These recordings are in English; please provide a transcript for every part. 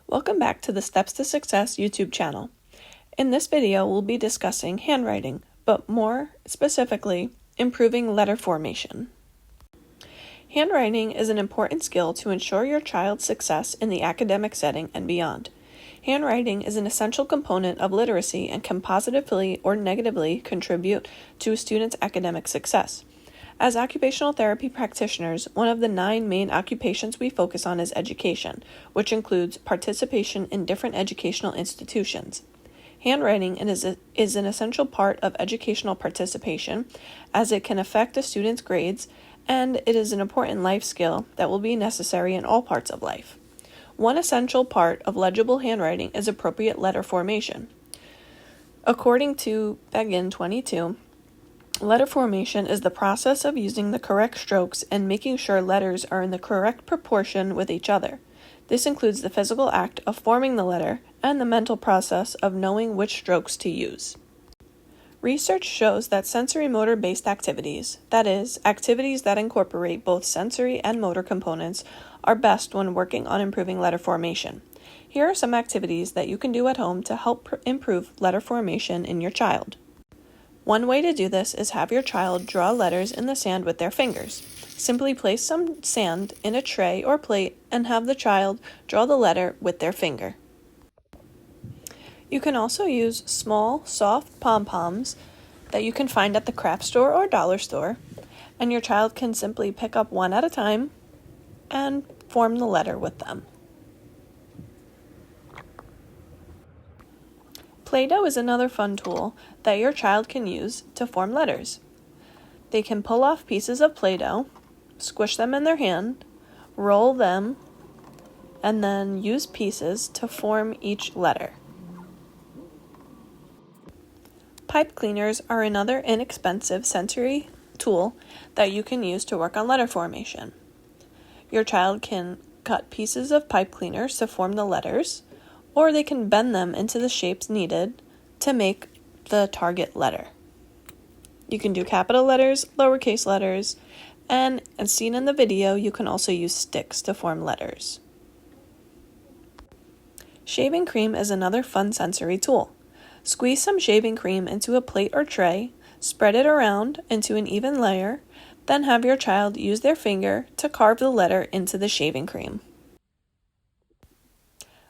Welcome back to the Steps to Success YouTube channel. In this video, we'll be discussing handwriting, but more specifically, improving letter formation. Handwriting is an important skill to ensure your child's success in the academic setting and beyond. Handwriting is an essential component of literacy and can positively or negatively contribute to a student's academic success. As occupational therapy practitioners, one of the 9 main occupations we focus on is education, which includes participation in different educational institutions. Handwriting is an essential part of educational participation as it can affect a student's grades, and it is an important life skill that will be necessary in all parts of life. One essential part of legible handwriting is appropriate letter formation. According to Begin 22, letter formation is the process of using the correct strokes and making sure letters are in the correct proportion with each other. This includes the physical act of forming the letter and the mental process of knowing which strokes to use. Research shows that sensory motor-based activities, that is, activities that incorporate both sensory and motor components, are best when working on improving letter formation. Here are some activities that you can do at home to help improve letter formation in your child. One way to do this is have your child draw letters in the sand with their fingers. Simply place some sand in a tray or plate and have the child draw the letter with their finger. You can also use small, soft pom-poms that you can find at the craft store or dollar store, and your child can simply pick up one at a time and form the letter with them. Play-Doh is another fun tool that your child can use to form letters. They can pull off pieces of Play-Doh, squish them in their hand, roll them, and then use pieces to form each letter. Pipe cleaners are another inexpensive sensory tool that you can use to work on letter formation. Your child can cut pieces of pipe cleaners to form the letters, or they can bend them into the shapes needed to make the target letter. You can do capital letters, lowercase letters, and as seen in the video, you can also use sticks to form letters. Shaving cream is another fun sensory tool. Squeeze some shaving cream into a plate or tray, spread it around into an even layer, then have your child use their finger to carve the letter into the shaving cream.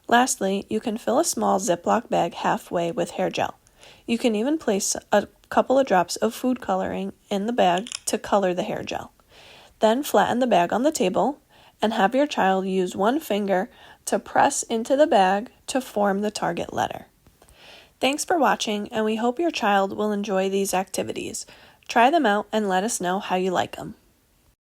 Lastly, you can fill a small Ziploc bag halfway with hair gel. You can even place a couple of drops of food coloring in the bag to color the hair gel. Then flatten the bag on the table and have your child use one finger to press into the bag to form the target letter. Thanks for watching, and we hope your child will enjoy these activities. Try them out and let us know how you like them.